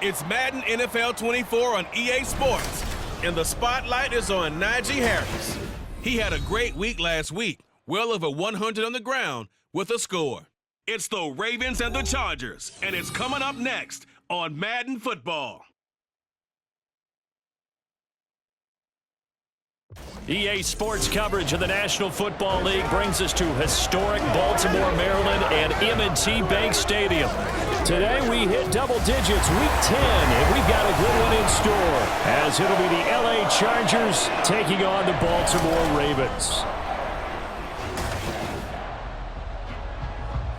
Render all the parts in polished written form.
It's Madden NFL 24 on EA Sports, and the spotlight is on Najee Harris. He had a great week last week, well over 100 on the ground with a score. It's the Ravens and the Chargers, and it's coming up next on Madden Football. EA Sports coverage of the National Football League brings us to historic Baltimore, Maryland, and M&T Bank Stadium. Today we hit double digits, Week 10, and we've got a good one in store, as it'll be the LA Chargers taking on the Baltimore Ravens.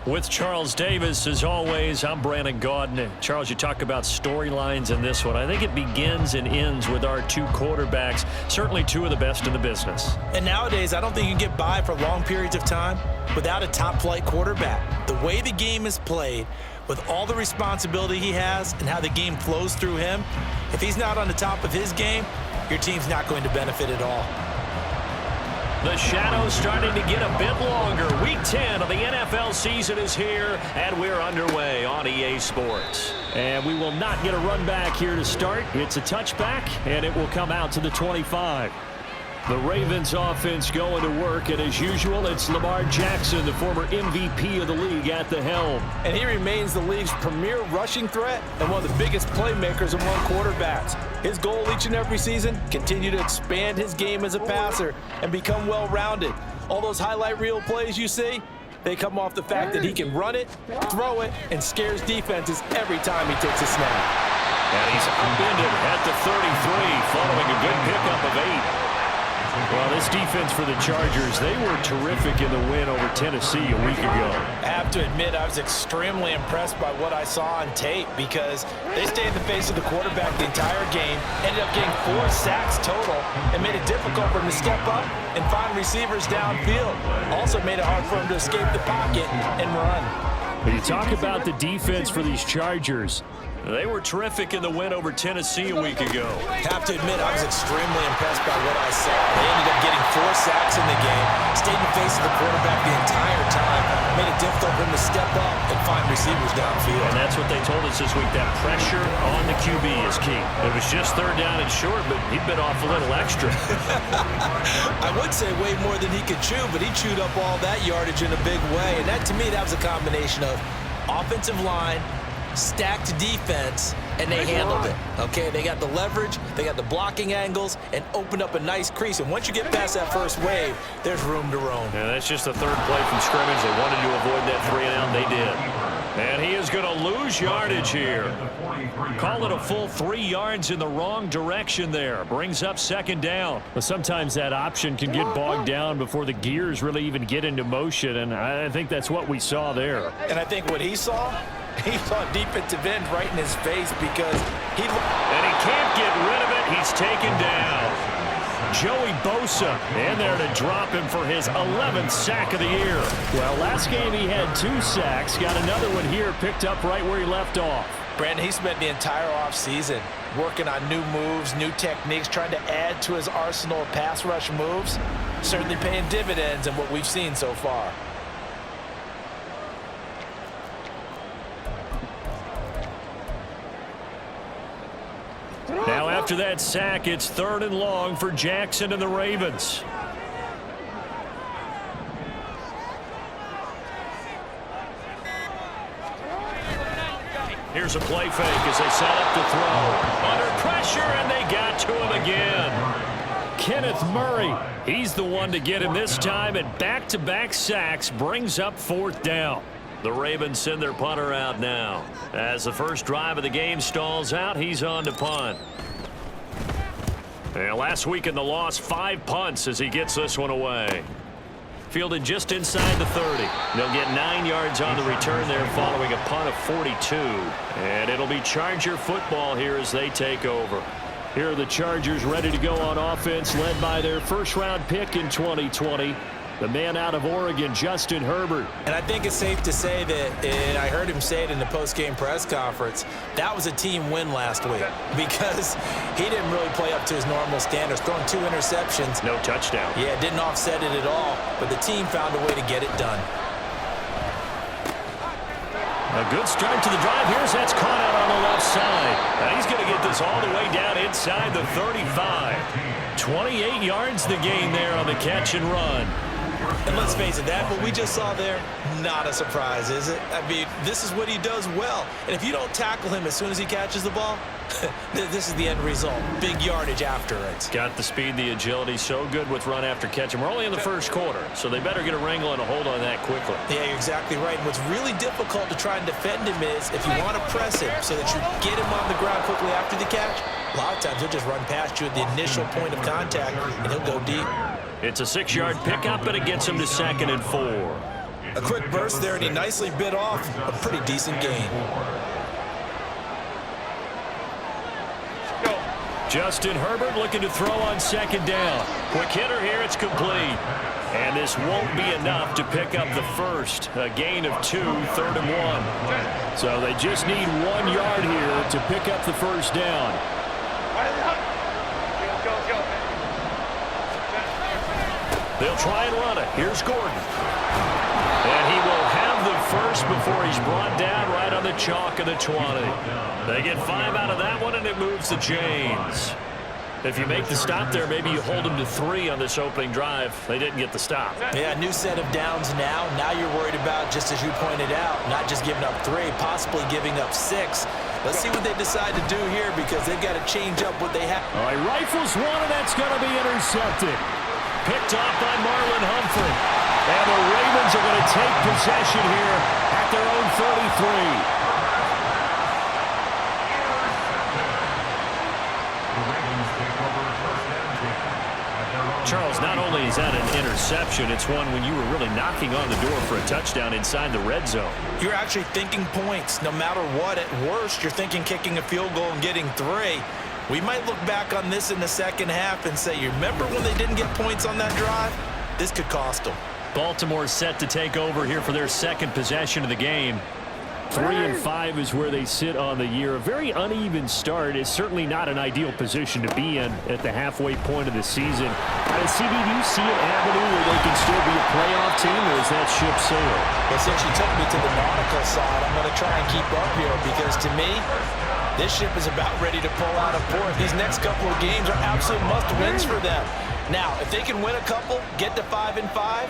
With Charles Davis, as always, I'm Brandon Gaudin. Charles, you talk about storylines in this one. I think it begins and ends with our two quarterbacks, certainly two of the best in the business. And nowadays, I don't think you can get by for long periods of time without a top-flight quarterback. The way the game is played, with all the responsibility he has and how the game flows through him, if he's not on the top of his game, your team's not going to benefit at all. The shadow's starting to get a bit longer. Week 10 of the NFL season is here, and we're underway on EA Sports. And we will not get a run back here to start. It's a touchback, and it will come out to the 25. The Ravens offense going to work, and as usual, it's Lamar Jackson, the former MVP of the league, at the helm. And he remains the league's premier rushing threat and one of the biggest playmakers among quarterbacks. His goal each and every season, continue to expand his game as a passer and become well-rounded. All those highlight reel plays you see, they come off the fact that he can run it, throw it, and scares defenses every time he takes a snap. And he's upended at the 33, following a good pickup of 8. Well, this defense for the Chargers, they were terrific in the win over Tennessee a week ago. I have to admit, I was extremely impressed by what I saw on tape because they stayed in the face of the quarterback the entire game, ended up getting 4 sacks total, and made it difficult for him to step up and find receivers downfield. Also made it hard for him to escape the pocket and run. When you talk about the defense for these Chargers, they were terrific in the win over Tennessee a week ago. Have to admit, I was extremely impressed by what I saw. They ended up getting 4 sacks in the game, stayed in the face of the quarterback the entire time, made it difficult for him to step up and find receivers downfield. And that's what they told us this week, that pressure on the QB is key. It was just 3rd down and short, but he bit off a little extra. I would say way more than he could chew, but he chewed up all that yardage in a big way. And that, to me, that was a combination of offensive line, stacked defense, and they handled it. Okay, they got the leverage, they got the blocking angles, and opened up a nice crease. And once you get past that first wave, there's room to roam. Yeah, that's just the 3rd play from scrimmage. They wanted to avoid that 3 and out. They did. And he is going to lose yardage here. Call it a full 3 yards in the wrong direction there. Brings up 2nd down. Well, sometimes that option can get bogged down before the gears really even get into motion, and I think that's what we saw there. And I think what he saw defensive end right in his face because he... And he can't get rid of it. He's taken down. Joey Bosa in there to drop him for his 11th sack of the year. Well, last game he had 2 sacks. Got another one here picked up right where he left off. Brandon, he spent the entire offseason working on new moves, new techniques, trying to add to his arsenal of pass rush moves. Certainly paying dividends in what we've seen so far. Now after that sack, it's 3rd and long for Jackson and the Ravens. Here's a play fake as they set up to throw. Under pressure, and they got to him again. Kenneth Murray, he's the one to get him this time, and back-to-back sacks brings up 4th down. The Ravens send their punter out now. As the first drive of the game stalls out, he's on to punt. And last week in the loss, 5 punts as he gets this one away. Fielded just inside the 30. They'll get 9 yards on the return there following a punt of 42. And it'll be Charger football here as they take over. Here are the Chargers ready to go on offense, led by their 1st-round pick in 2020. The man out of Oregon, Justin Herbert. And I think it's safe to say that, and I heard him say it in the post-game press conference, that was a team win last week because he didn't really play up to his normal standards, throwing 2 interceptions. No touchdown. Yeah, didn't offset it at all, but the team found a way to get it done. A good start to the drive. Here's that's caught out on the left side. And he's going to get this all the way down inside the 35. 28 yards the gain there on the catch and run. And let's face it, that what we just saw there, not a surprise, is it? I mean, this is what he does well. And if you don't tackle him as soon as he catches the ball, this is the end result. Big yardage after it. Got the speed, the agility, so good with run after catch. And we're only in the first quarter, so they better get a wrangle and a hold on that quickly. Yeah, you're exactly right. And what's really difficult to try and defend him is if you want to press him so that you get him on the ground quickly after the catch, a lot of times he'll just run past you at the initial point of contact, and he'll go deep. It's a 6-yard pickup, and it gets him to 2nd and 4. A quick burst there, and he nicely bit off a pretty decent gain. Justin Herbert looking to throw on 2nd down. Quick hitter here, it's complete. And this won't be enough to pick up the first. A gain of 2, 3rd and 1. So they just need 1 yard here to pick up the first down. They'll try and run it. Here's Gordon. And he will have the first before he's brought down right on the chalk of the 20. They get 5 out of that one, and it moves to James. If you make the stop there, maybe you hold them to 3 on this opening drive. They didn't get the stop. Yeah, new set of downs now. Now you're worried about, just as you pointed out, not just giving up 3, possibly giving up 6. Let's see what they decide to do here because they've got to change up what they have. All right, rifles one, and that's going to be intercepted. Picked off by Marlon Humphrey. And the Ravens are going to take possession here at their own 33. Charles, not only is that an interception, it's one when you were really knocking on the door for a touchdown inside the red zone. You're actually thinking points. No matter what, at worst, you're thinking kicking a field goal and getting 3. We might look back on this in the second half and say, you remember when they didn't get points on that drive? This could cost them. Baltimore set to take over here for their 2nd possession of the game. 3 and 5 is where they sit on the year. A very uneven start is certainly not an ideal position to be in at the halfway point of the season. CD, do you see an avenue where they can still be a playoff team, or is that ship sailed? Well, since you took me to the nautical side, I'm going to try and keep up here because to me, this ship is about ready to pull out of port. These next couple of games are absolute must-wins for them. Now, if they can win a couple, get to 5 and 5,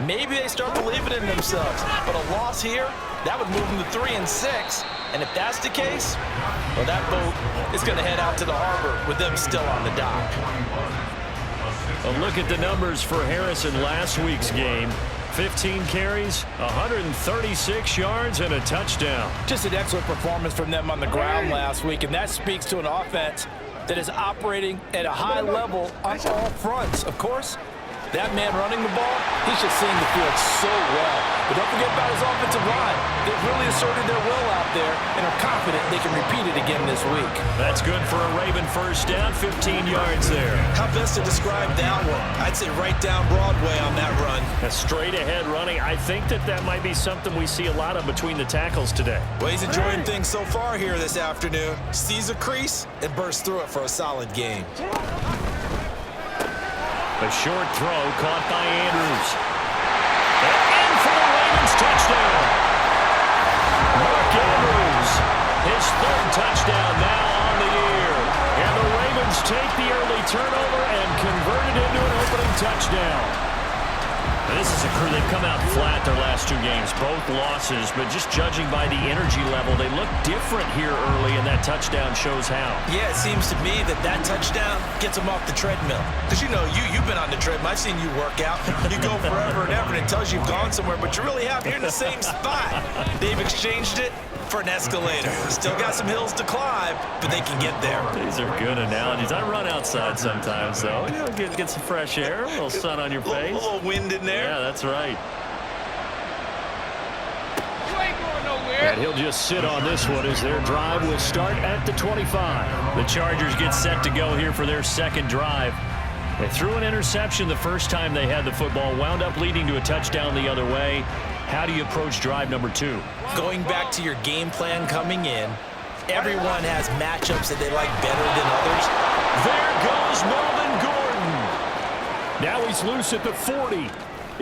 maybe they start believing in themselves. But a loss here, that would move them to 3 and 6. And if that's the case, well, that boat is going to head out to the harbor with them still on the dock. A look at the numbers for Harrison last week's game. 15 carries, 136 yards, and a touchdown. Just an excellent performance from them on the ground last week, and that speaks to an offense that is operating at a high level on all fronts. Of course, that man running the ball, he's just seeing the field so well. But don't forget about his offensive line. They've really asserted their will out there and are confident they can repeat it again this week. That's good for a Raven first down, 15 yards there. How best to describe that one? I'd say right down Broadway on that run. A straight ahead running. I think that might be something we see a lot of between the tackles today. Well, he's enjoying things so far here this afternoon. Sees a crease and bursts through it for a solid game. A short throw caught by Andrews. And in for the Ravens touchdown. Mark Andrews, his 3rd touchdown now on the year. And the Ravens take the early turnover and convert it into an opening touchdown. This is a crew, they've come out flat their last 2 games, both losses, but just judging by the energy level, they look different here early, and that touchdown shows how. Yeah, it seems to me that touchdown gets them off the treadmill. Because, you know, you've been on the treadmill. I've seen you work out. You go forever and ever, and it tells you you've gone somewhere, but you really have. You're in the same spot. They've exchanged it for an escalator. Still got some hills to climb, but they can get there. These are good analogies. I run outside sometimes, though. You know, get some fresh air, a little sun on your face. A little wind in there. Yeah, that's right. You ain't going nowhere. And he'll just sit on this one as their drive will start at the 25. The Chargers get set to go here for their 2nd drive. They threw an interception the first time they had the football, wound up leading to a touchdown the other way. How do you approach drive number 2? Going back to your game plan coming in, everyone has matchups that they like better than others. There goes Melvin Gordon. Now he's loose at the 40,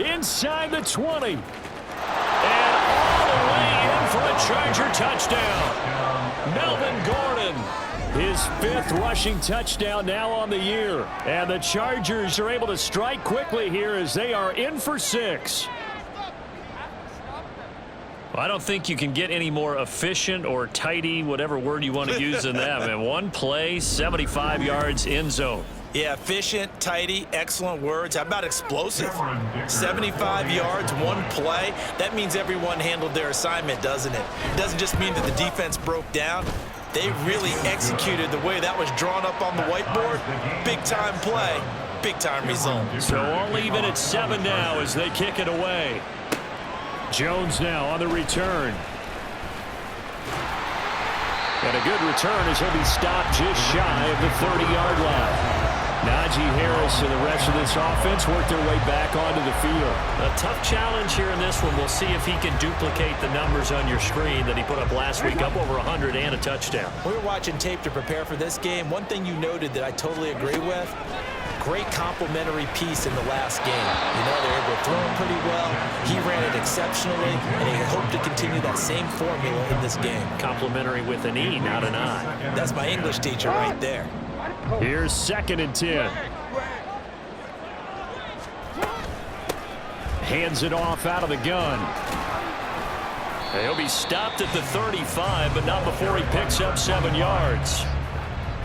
inside the 20, and all the way in for a Charger touchdown. Melvin Gordon, his 5th rushing touchdown now on the year. And the Chargers are able to strike quickly here as they are in for 6. Well, I don't think you can get any more efficient or tidy, whatever word you want to use than that. Man, one play, 75 yards, end zone. Yeah, efficient, tidy, excellent words. How about explosive? 75 yards, one play. That means everyone handled their assignment, doesn't it? It doesn't just mean that the defense broke down. They really executed the way that was drawn up on the whiteboard. Big-time play, big-time result. So all even at 7 now as they kick it away. Jones now on the return. And a good return as he'll be stopped just shy of the 30-yard line. Najee Harris and the rest of this offense work their way back onto the field. A tough challenge here in this one. We'll see if he can duplicate the numbers on your screen that he put up last week, up over 100 and a touchdown. We were watching tape to prepare for this game. One thing you noted that I totally agree with, great complementary piece in the last game. You know, they were able to throw him pretty well. He ran it exceptionally, and he hoped to continue that same formula in this game. Complimentary with an E, not an I. That's my English teacher right there. Here's 2nd and 10. Hands it off out of the gun. He'll be stopped at the 35, but not before he picks up 7 yards.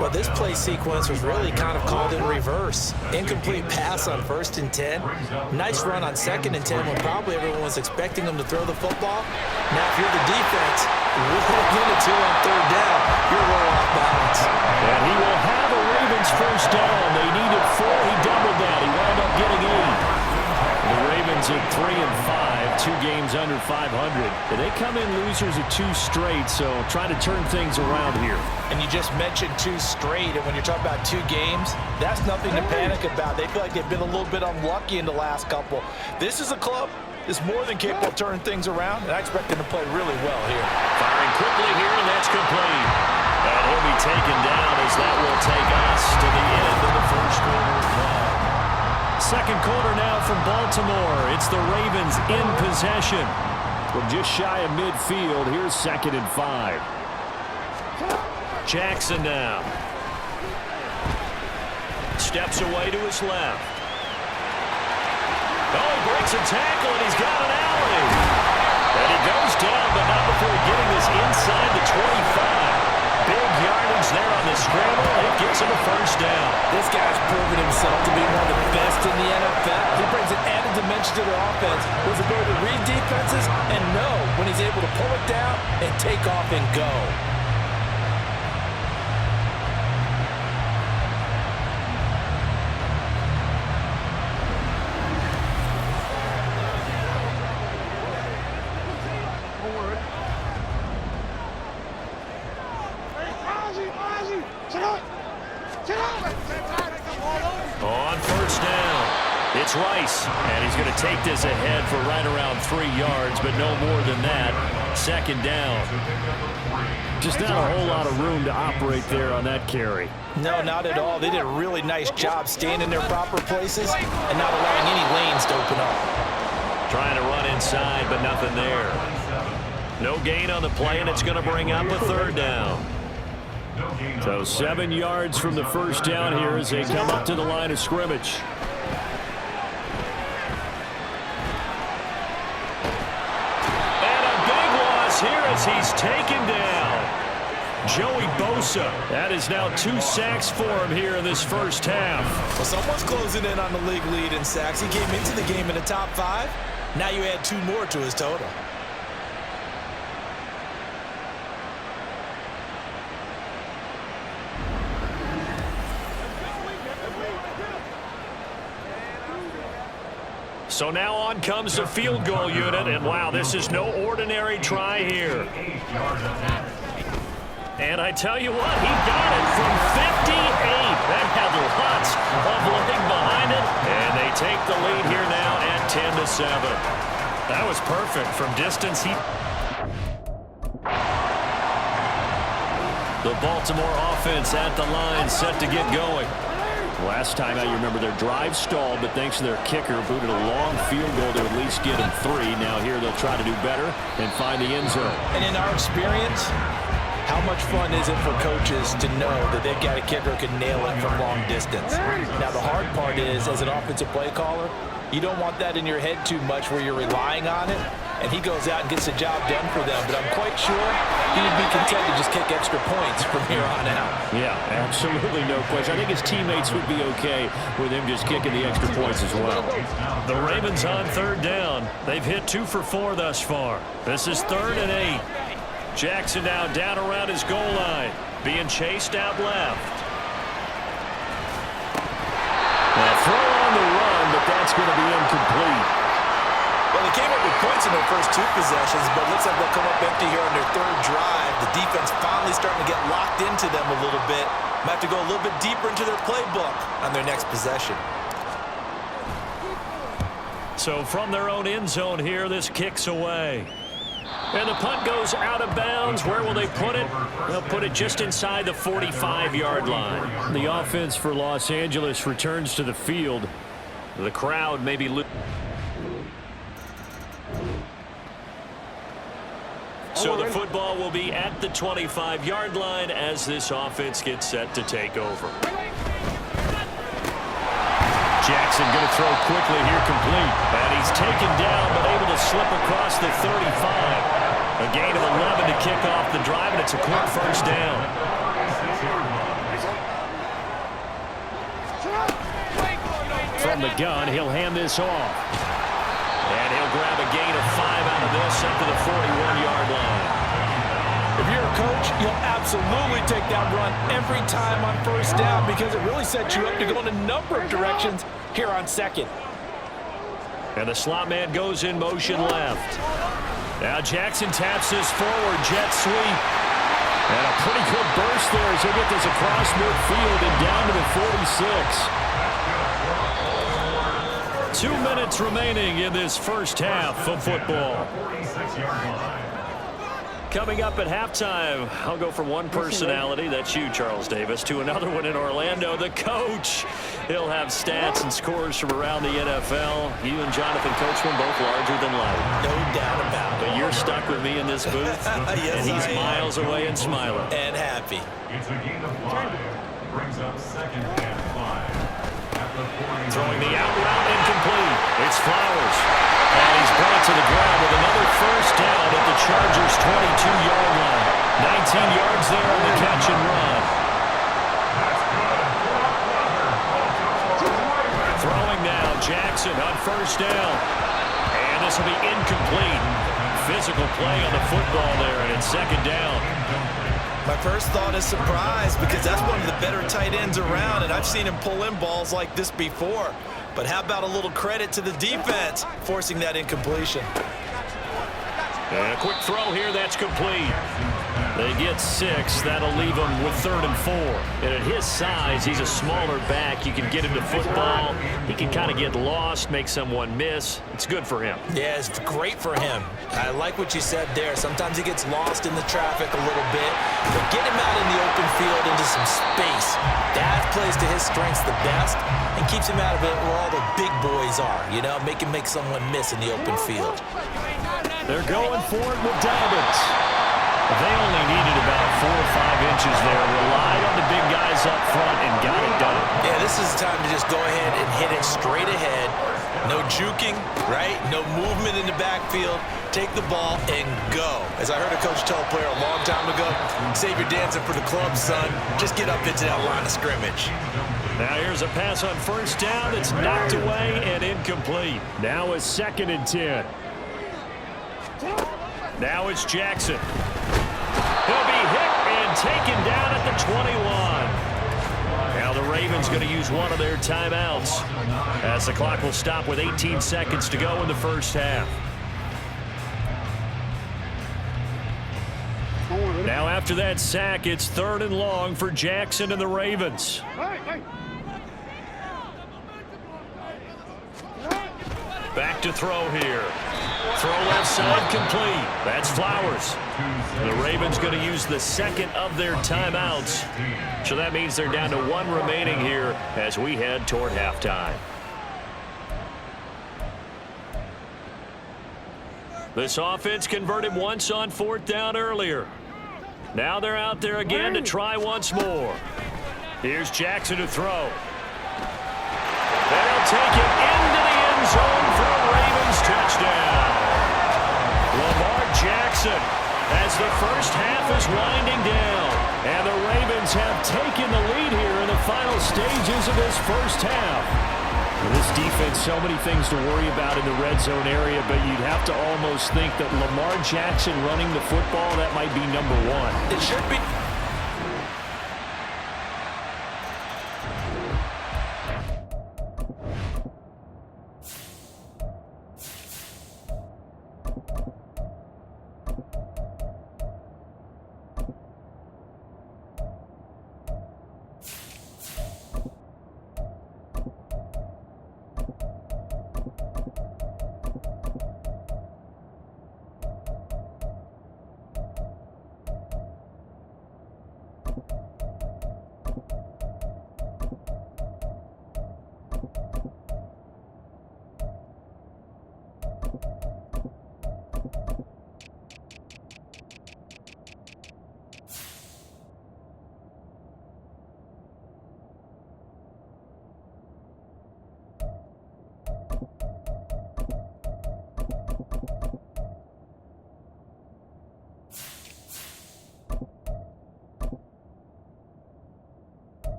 Well, this play sequence was really kind of called in reverse. Incomplete pass on 1st and 10. Nice run on 2nd and 10 when probably everyone was expecting him to throw the football. Now, if you're the defense, within a 2 on 3rd down, you're a little off balance. And he will have a Ravens 1st down. They needed 4. He doubled that. He wound up getting 8. The Ravens at 3 and 5, 2 games under 500. But they come in losers of 2 straight, so try to turn things around here. And you just mentioned 2 straight, and when you're talking about 2 games, that's nothing to panic about. They feel like they've been a little bit unlucky in the last couple. This is a club that's more than capable of turning things around, and I expect them to play really well here. Firing quickly here, and that's complete. And he'll be taken down as that will take us to the end of the 1st quarter of play. 2nd quarter now from Baltimore. It's the Ravens in possession. From just shy of midfield, here's 2nd and 5. Jackson now. Steps away to his left. Oh, he breaks a tackle, and he's got an alley. And he goes down, but not before getting this inside the 25. Big yardage there on the scramble. It gets him a 1st down. This guy's proven himself to be one of the best in the NFL. He brings an added dimension to their offense with the ability to read defenses and know when he's able to pull it down and take off and go. On 1st down, it's Rice, and he's going to take this ahead for right around 3 yards, but no more than that. 2nd down. Just not a whole lot of room to operate there on that carry. No, not at all. They did a really nice job staying in their proper places and not allowing any lanes to open up. Trying to run inside, but nothing there. No gain on the play, and it's going to bring up a 3rd down. So 7 yards from the 1st down here as they come up to the line of scrimmage. And a big loss here as he's taken down. Joey Bosa. That is now 2 sacks for him here in this 1st half. Well, someone's closing in on the league lead in sacks. He came into the game in the top 5. Now you add 2 more to his total. So now on comes the field goal unit, and wow, this is no ordinary try here. And I tell you what, he got it from 58. That had lots of leg behind it, and they take the lead here now at 10-7. That was perfect from distance. The Baltimore offense at the line, set to get going. Last time out, you remember their drive stalled, but thanks to their kicker, booted a long field goal to at least Chiefs get them 3. Now here they'll try to do better and find the end zone. And in our experience, how much fun is it for coaches to know that they've got a kicker who can nail it from long distance? Now, the hard part is, as an offensive play caller, you don't want that in your head too much where you're relying on it, and he goes out and gets the job done for them. But I'm quite sure he would be content to just kick extra points from here on out. Yeah, absolutely no question. I think his teammates would be okay with him just kicking the extra points as well. The Ravens on 3rd down. They've hit 2 for 4 thus far. This is 3rd and 8. Jackson now down around his goal line, being chased out left. Now throw on the run, but that's going to be incomplete. Well, they came up with points in their first 2 possessions, but it looks like they'll come up empty here on their 3rd drive. The defense finally starting to get locked into them a little bit. Might have to go a little bit deeper into their playbook on their next possession. So from their own end zone here, this kicks away. And the punt goes out of bounds. Where will they put it? They'll put it just inside the 45-yard line. The offense for Los Angeles returns to the field. The crowd may be so the football will be at the 25-yard line as this offense gets set to take over. Jackson going to throw quickly here, complete. And he's taken down, but able to slip across the 35. A gain of 11 to kick off the drive, and it's a quick first down. From the gun, he'll hand this off. And he'll grab a gain of 5 out of this up to the 41-yard line. If you're a coach, you'll absolutely take that run every time on 1st down because it really sets you up to go in a number of directions here on 2nd. And the slot man goes in motion left. Now Jackson taps this forward jet sweep. And a pretty good burst there as he'll get this across midfield and down to the 46. 2 minutes remaining in this first half of football. Coming up at halftime, I'll go from one personality, that's you, Charles Davis, to another one in Orlando, the coach. He'll have stats and scores from around the NFL. You and Jonathan Coachman both larger than life. No doubt about it. But you're stuck with me in this booth, yes, and he's miles away and smiling. And happy. It's a gain of 5. Brings up 2nd and 5. Throwing the out route incomplete. It's Flowers. And he's brought to the ground with another first down at the Chargers' 22-yard line. 19 yards there on the catch and run. Throwing now, Jackson on first down. And this will be incomplete. Physical play on the football there, and it's 2nd down. My first thought is surprise because that's one of the better tight ends around, and I've seen him pull in balls like this before. But how about a little credit to the defense forcing that incompletion? And a quick throw here, that's complete. They get 6. That'll leave them with 3rd and 4. And at his size, he's a smaller back. You can get him to football. He can kind of get lost, make someone miss. It's good for him. Yeah, it's great for him. I like what you said there. Sometimes he gets lost in the traffic a little bit, but get him out in the open field into some space. That plays to his strengths the best and keeps him out of it where all the big boys are, you know, make him make someone miss in the open field. They're going for it with Dobbins. They only needed about 4 or 5 inches there. Relied on the big guys up front and got it done. Yeah, this is the time to just go ahead and hit it straight ahead. No juking, right? No movement in the backfield. Take the ball and go. As I heard a coach tell a player a long time ago, save your dancing for the club, son. Just get up into that line of scrimmage. Now here's a pass on first down. It's knocked away and incomplete. Now it's 2nd and 10. Now it's Jackson. He'll be hit and taken down at the 21. Now the Ravens going to use one of their timeouts as the clock will stop with 18 seconds to go in the first half. Now after that sack, it's 3rd and long for Jackson and the Ravens. Back to throw here. Throw left side complete. That's Flowers. The Ravens going to use the 2nd of their timeouts. So that means they're down to 1 remaining here as we head toward halftime. This offense converted once on 4th down earlier. Now they're out there again to try once more. Here's Jackson to throw. They'll take it into the end zone for a Ravens touchdown. Lamar Jackson as the first half is winding down. And the Ravens have taken the lead here in the final stages of this first half. This defense, so many things to worry about in the red zone area, but you'd have to almost think that Lamar Jackson running the football, that might be number one. It should be.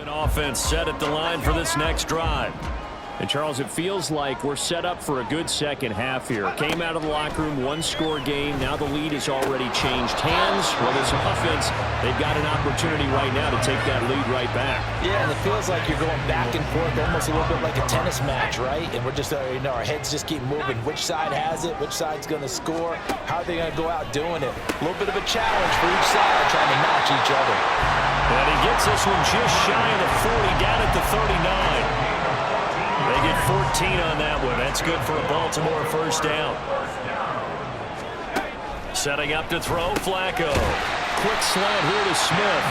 Offense set at the line for this next drive. And, Charles, it feels like we're set up for a good second half here. Came out of the locker room, one-score game. Now the lead has already changed hands. Well, this offense, they've got an opportunity right now to take that lead right back. Yeah, and it feels like you're going back and forth, almost a little bit like a tennis match, right? And we're just, our heads just keep moving. Which side has it? Which side's going to score? How are they going to go out doing it? A little bit of a challenge for each side trying to match each other. And he gets this one just shy of the 40, down at the 39. They get 14 on that one. That's good for a Baltimore first down. Setting up to throw, Flacco. Quick slant here to Smith.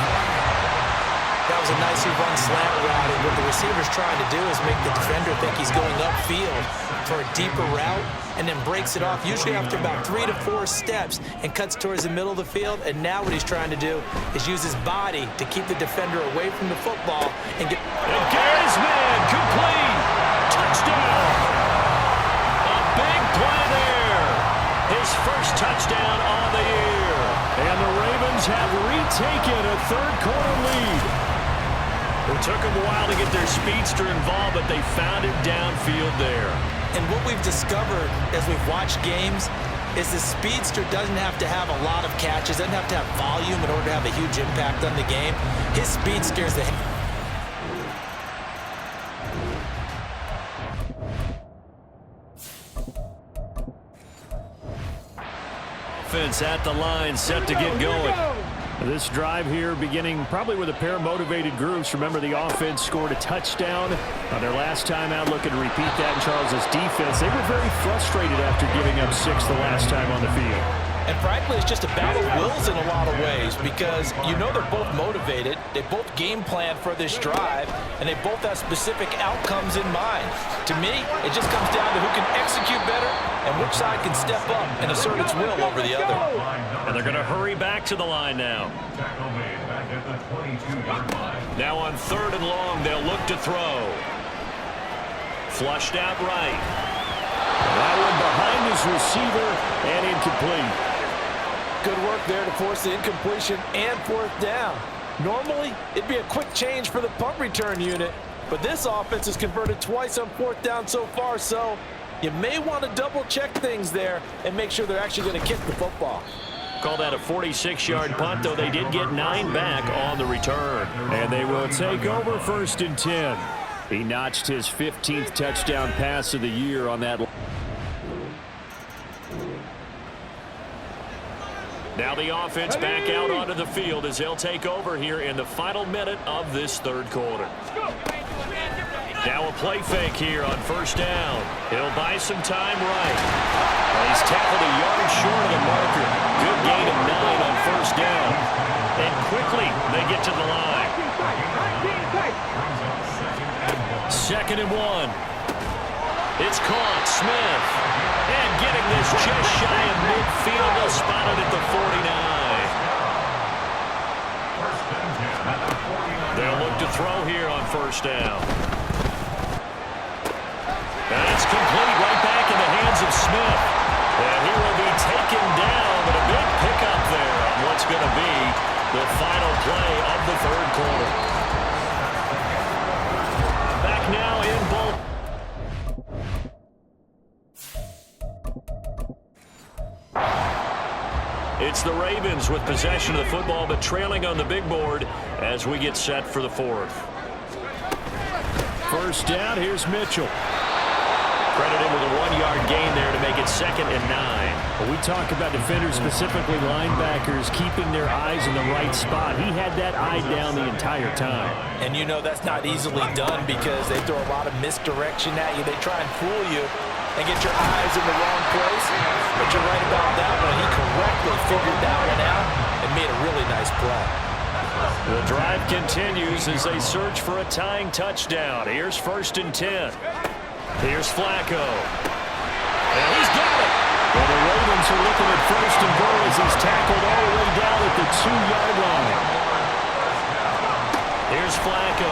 That was a nicely run slant route, and what the receiver's trying to do is make the defender think he's going upfield for a deeper route, and then breaks it off, usually after about 3 to 4 steps, and cuts towards the middle of the field. And now what he's trying to do is use his body to keep the defender away from the football and get... And Gary's man, complete! Touchdown! A big play there! His first touchdown on the year. And the Ravens have retaken a third-quarter lead. It took them a while to get their speedster involved, but they found it downfield there. And what we've discovered as we've watched games is the speedster doesn't have to have a lot of catches, doesn't have to have volume in order to have a huge impact on the game. His speed scares the heck. Offense at the line, set to get going. This drive here beginning probably with a pair of motivated groups. Remember, the offense scored a touchdown on their last time out. Looking to repeat that in Charles's defense. They were very frustrated after giving up 6 the last time on the field. And frankly, it's just a battle of wills in a lot of ways, because you know they're both motivated, they both game plan for this drive, and they both have specific outcomes in mind. To me, it just comes down to who can execute better and which side can step up and assert its will over the other. And they're going to hurry back to the line now. Tackle made back at the 22-yard line. Now on 3rd and long, they'll look to throw. Flushed out right. That one behind his receiver and incomplete. Good work there to force the incompletion and 4th down. Normally, it'd be a quick change for the punt return unit, but this offense has converted twice on 4th down so far, so you may want to double-check things there and make sure they're actually going to kick the football. Call that a 46-yard punt, though they did get 9 back on the return. And they will take over 1st and 10. He notched his 15th touchdown pass of the year on that. Now the offense back out onto the field as they'll take over here in the final minute of this 3rd quarter. Now a play fake here on 1st down. He'll buy some time right. He's tackled a yard short of the marker. Good gain of 9 on 1st down. And 2nd and 1. It's caught. Smith. And getting this just shy of midfield. They'll spot it at the 49. They'll look to throw here on 1st down. And it's complete right back in the hands of Smith. And he will be taken down, but a big pickup there on what's going to be the final play of the 3rd quarter. Back now in ball. It's the Ravens with possession of the football, but trailing on the big board as we get set for the 4th. 1st down, here's Mitchell. Credited with a 1-yard gain there to make it 2nd and 9. When we talk about defenders, specifically linebackers, keeping their eyes in the right spot. He had that eye down the entire time. And you know that's not easily done because they throw a lot of misdirection at you. They try and fool you and get your eyes in the wrong place. But you're right about that one. He correctly figured that one out and made a really nice play. The drive continues as they search for a tying touchdown. Here's 1st and 10. Here's Flacco. And he's got it. Well, the Ravens are looking at 1st and goal as he's tackled all the way down at the 2-yard line. Here's Flacco.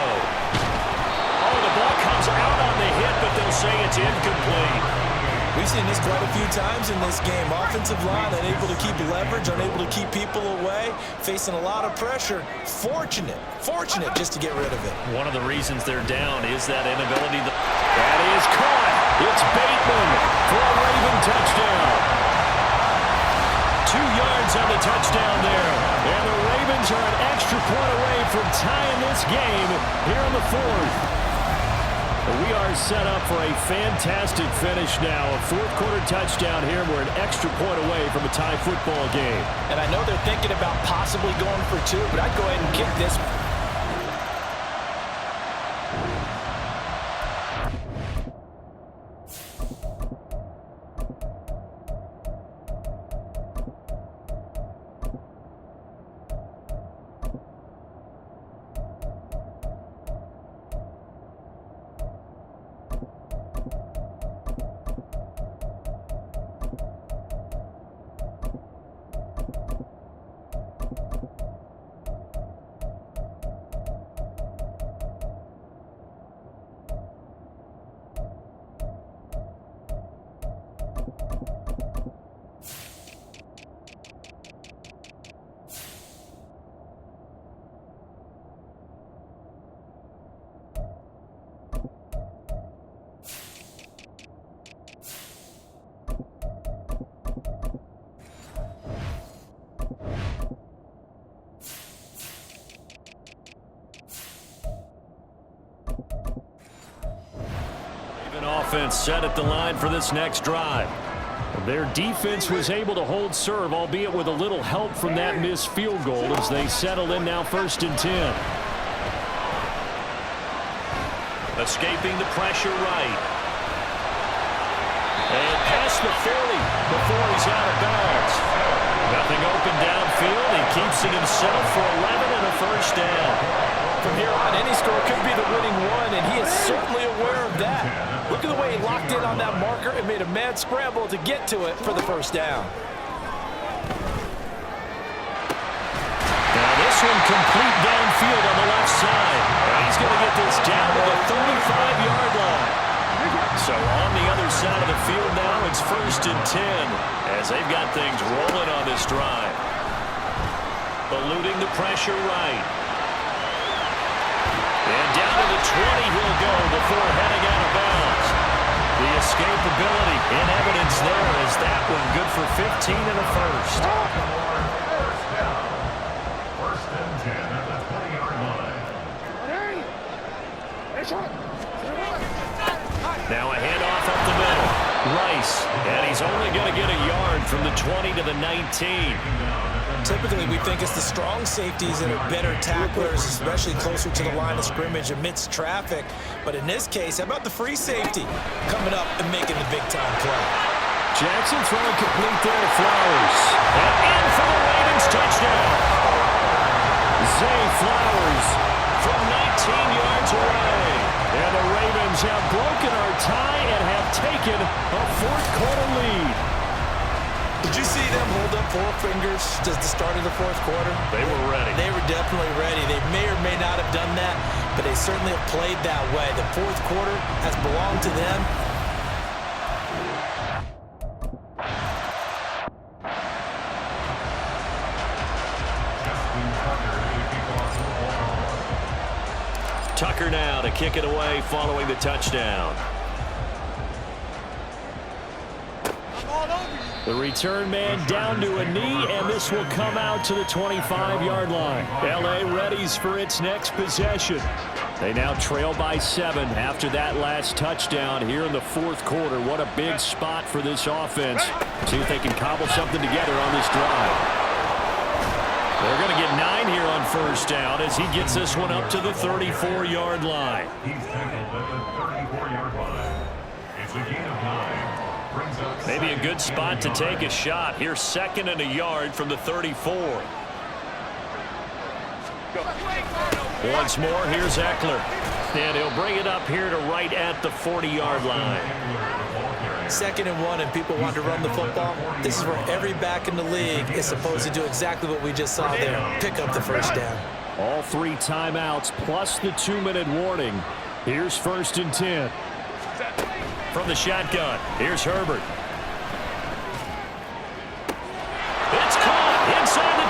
Oh, the ball comes out on the hit, but they'll say it's incomplete. We've seen this quite a few times in this game. Offensive line unable to keep leverage, unable to keep people away, facing a lot of pressure. Fortunate just to get rid of it. One of the reasons they're down is that inability. That is caught. It's Bateman for a Raven touchdown. 2 yards on the touchdown there. And the Ravens are an extra point away from tying this game here in the 4th. We are set up for a fantastic finish now. A 4th quarter touchdown here. We're an extra point away from a tie football game. And I know they're thinking about possibly going for 2, but I'd go ahead and kick this. Offense set at the line for this next drive. Their defense was able to hold serve, albeit with a little help from that missed field goal as they settle in now 1st and 10. Escaping the pressure right. And past the 40 before he's out of bounds. Nothing open downfield. He keeps it himself for 11 and a 1st down. From here on, any score could be the winning one, and he is certainly aware of that. Look at the way he locked in on that marker and made a mad scramble to get to it for the 1st down. Now this one complete downfield on the left side. And he's going to get this down to the 35-yard line. So on the other side of the field now, it's 1st and 10 as they've got things rolling on this drive. Eluding the pressure right. And down to the 20 he'll go before heading out of bounds. The escapability in evidence there is that one good for 15 and a 1st. First and 10 at the 20-yard line. Now a handoff up the middle. Rice, and he's only going to get a yard from the 20 to the 19. Typically, we think it's the strong safeties that are better tacklers, especially closer to the line of scrimmage amidst traffic. But in this case, how about the free safety coming up and making the big-time play? Jackson throwing complete there to Flowers. And in for the Ravens touchdown. Zay Flowers from 19 yards away. And the Ravens have taken a fourth-quarter lead. Did you see them hold up 4 fingers at the start of the fourth quarter? They were ready. They were definitely ready. They may or may not have done that, but they certainly have played that way. The fourth quarter has belonged to them. Tucker now to kick it away following the touchdown. The return man down to a knee, and this will come out to the 25-yard line. L.A. readies for its next possession. They now trail by 7 after that last touchdown here in the fourth quarter. What a big spot for this offense. See if they can cobble something together on this drive. They're going to get 9 here on first down as he gets this one up to the 34-yard line. He's tackled at the 34-yard line. It's a gain of 9. Maybe a good spot to take a shot. Here's 2nd and a yard from the 34. Once more, here's Eckler. And he'll bring it up here to right at the 40-yard line. 2nd and 1, and people want to run the football. This is where every back in the league is supposed to do exactly what we just saw there. Pick up the first down. All 3 timeouts plus the 2-minute warning. Here's 1st and 10. From the shotgun, here's Herbert. It's caught inside the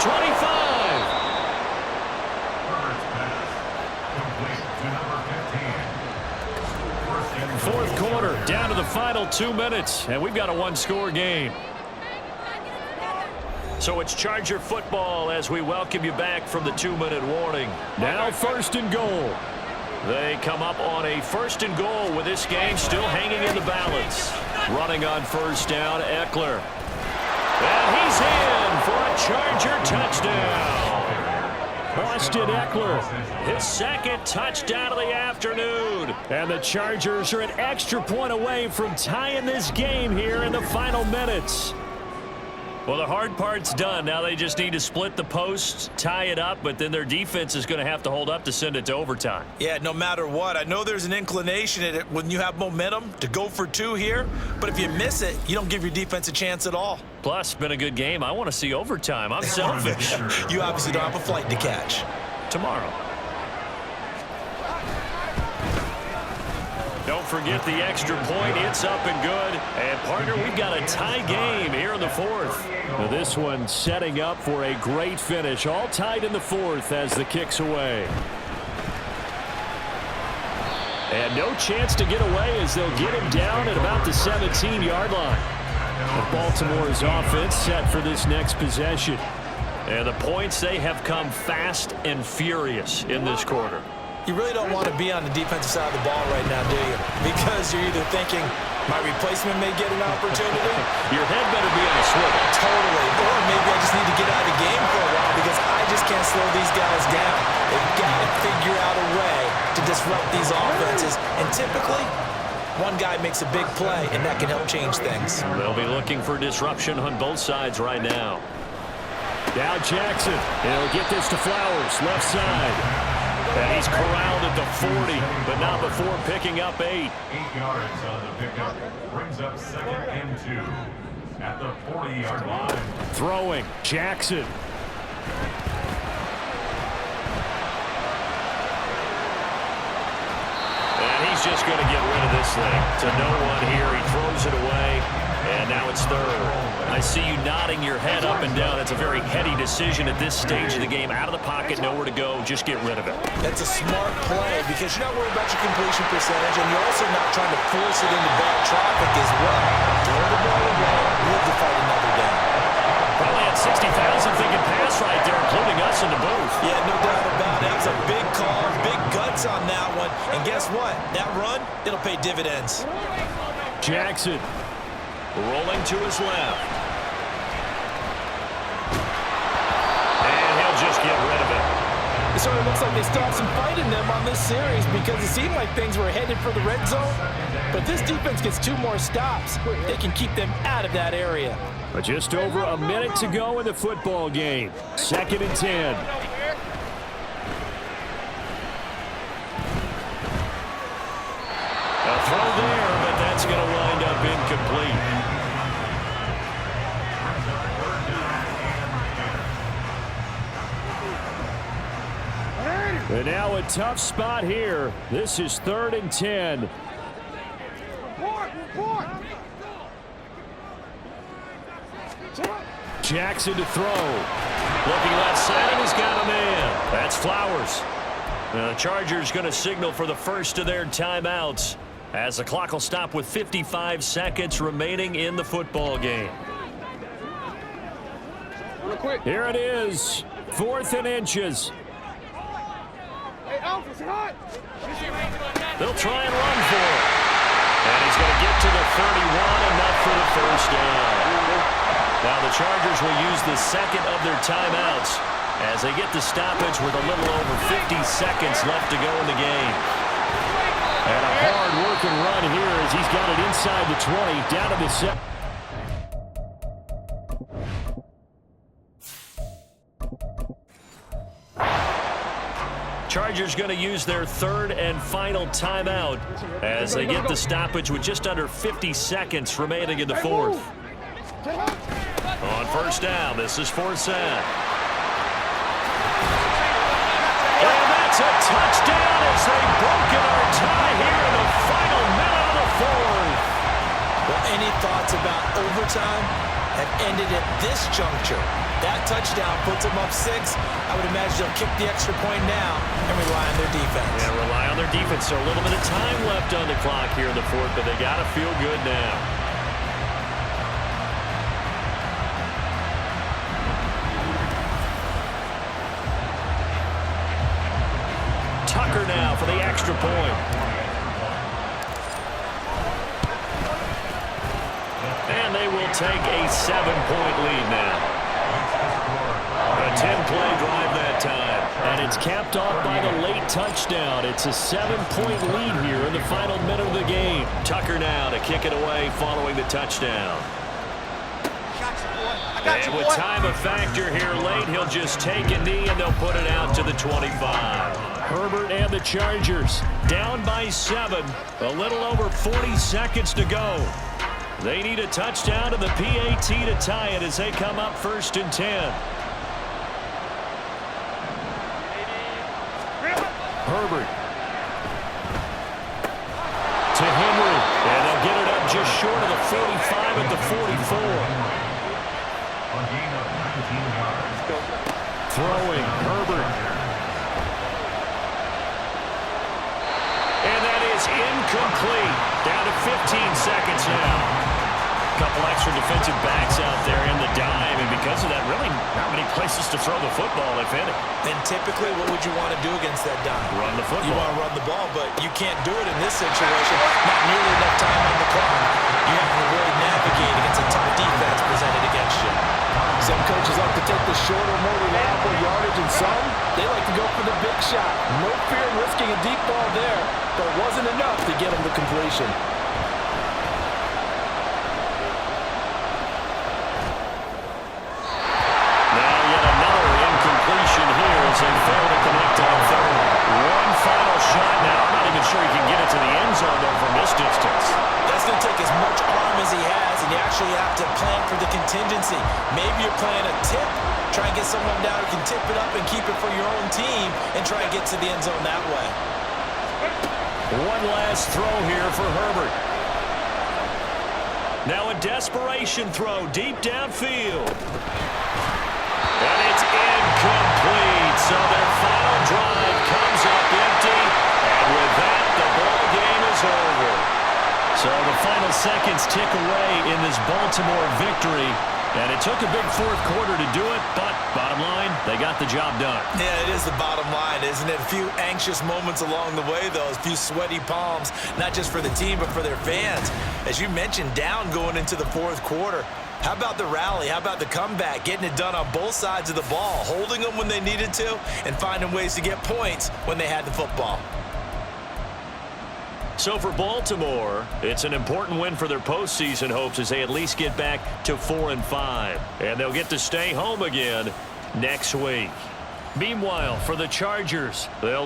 25. Fourth quarter, down to the final 2 minutes, and we've got a 1-score game. So it's Charger football as we welcome you back from the 2-minute warning. Now 1st and goal. They come up on a 1st and goal with this game still hanging in the balance. Running on first down, Eckler. And he's in for a Charger touchdown. Austin Eckler. His 2nd touchdown of the afternoon. And the Chargers are an extra point away from tying this game here in the final minutes. Well, the hard part's done. Now they just need to split the posts, tie it up, but then their defense is going to have to hold up to send it to overtime. Yeah, no matter what. I know there's an inclination in it when you have momentum to go for 2 here, but if you miss it, you don't give your defense a chance at all. Plus, been a good game. I want to see overtime. I'm selfish. You obviously don't have a flight to catch. Tomorrow. Don't forget the extra point. It's up and good. And, partner, we've got a tie game here in the fourth. Now this one setting up for a great finish. All tied in the fourth as the kick's away. And no chance to get away as they'll get him down at about the 17-yard line. And Baltimore's offense set for this next possession. And the points, they have come fast and furious in this quarter. You really don't want to be on the defensive side of the ball right now, do you? Because you're either thinking, my replacement may get an opportunity. Your head better be on a swivel. Totally. Or maybe I just need to get out of the game for a while because I just can't slow these guys down. They've got to figure out a way to disrupt these offenses. And typically, one guy makes a big play, and that can help change things. They'll be looking for disruption on both sides right now. Now Jackson. He'll get this to Flowers, left side. And he's corralled at the 40, but not before picking up 8. 8 yards on the pickup. Brings up 2nd and 2 at the 40-yard line. Throwing, Jackson. And he's just going to get rid of this thing. To no one here. He throws it away, and now it's 3rd. I see you nodding your head up and down. It's a very heady decision at this stage of the game. Out of the pocket, nowhere to go. Just get rid of it. That's a smart play because you're not worried about your completion percentage, and you're also not trying to force it into bad traffic as well. Throw the ball away, live to fight another down. Probably had 60,000 thinking pass right there, including us in the booth. Yeah, no doubt about it. That was a big call, big guts on that one. And guess what? That run, it'll pay dividends. Jackson. Rolling to his left. And he'll just get rid of it. It sort of looks like they stopped some fight in them on this series because it seemed like things were headed for the red zone. But if this defense gets 2 more stops, they can keep them out of that area. But just over a minute to go in the football game. 2nd and 10. A throw there, but that's going to wind up And now a tough spot here. This is 3rd and 10. Jackson to throw. Looking left side, and he's got a man. That's Flowers. Now the Chargers going to signal for the first of their timeouts as the clock will stop with 55 seconds remaining in the football game. Here it is. 4th and inches. They'll try and run for it. And he's going to get to the 31, enough for the first down. Now the Chargers will use the second of their timeouts as they get the stoppage with a little over 50 seconds left to go in the game. And a hard-working run here as he's got it inside the 20, down to the 7. Chargers going to use their 3rd and final timeout as they get the stoppage with just under 50 seconds remaining in the 4th. On first down, this is 4th down. And that's a touchdown as they've broken our tie here in the final minute of the 4th. Well, any thoughts about overtime have ended at this juncture. That touchdown puts them up 6. I would imagine they'll kick the extra point now and rely on their defense. Yeah, rely on their defense. So a little bit of time left on the clock here in the 4th, but they got to feel good now. Tucker now for the extra point. And they will take a 7-point lead now. A 10-play drive that time. And it's capped off by the late touchdown. It's a 7-point lead here in the final minute of the game. Tucker now to kick it away following the touchdown. And with time a factor here late, he'll just take a knee and they'll put it out to the 25. Herbert and the Chargers down by 7. A little over 40 seconds to go. They need a touchdown to the PAT to tie it as they come up 1st and 10. Herbert to Henry, and they'll get it up just short of the 45 at the 44. A gain of 19 yards. Throwing, Herbert. And that is incomplete. Down to 15 seconds now. A couple extra defensive backs out there in the dime, and because of that, really not many places to throw the football, if any. And typically, what would you want to do against that dime? Run the football. You want to run the ball, but you can't do it in this situation. Not nearly enough time on the clock. You have to really navigate against a tough defense presented against you. Some coaches like to take the shorter, more reliable yardage, and some, they like to go for the big shot. No fear in risking a deep ball there, but it wasn't enough to get them to completion. Now yet another incompletion here as they fail to connect on 3rd. One final shot now. I'm not even sure he can get it to the end zone, though, from this distance. That's going to take as much arm as he has, and you actually have to plan for the contingency. Maybe you're playing a tip, try and get someone down who can tip it up and keep it for your own team and try and get to the end zone that way. One last throw here for Herbert. Now a desperation throw deep downfield. And it's incomplete. So their final drive comes up empty. And with that, the ball game is over. So the final seconds tick away in this Baltimore victory. And it took a big 4th quarter to do it, but bottom line, they got the job done. Yeah, it is the bottom line, isn't it? A few anxious moments along the way, though. A few sweaty palms, not just for the team, but for their fans. As you mentioned, down going into the 4th quarter. How about the rally? How about the comeback? Getting it done on both sides of the ball, holding them when they needed to, and finding ways to get points when they had the football. So for Baltimore, it's an important win for their postseason hopes as they at least get back to 4-5. And they'll get to stay home again next week. Meanwhile, for the Chargers, they'll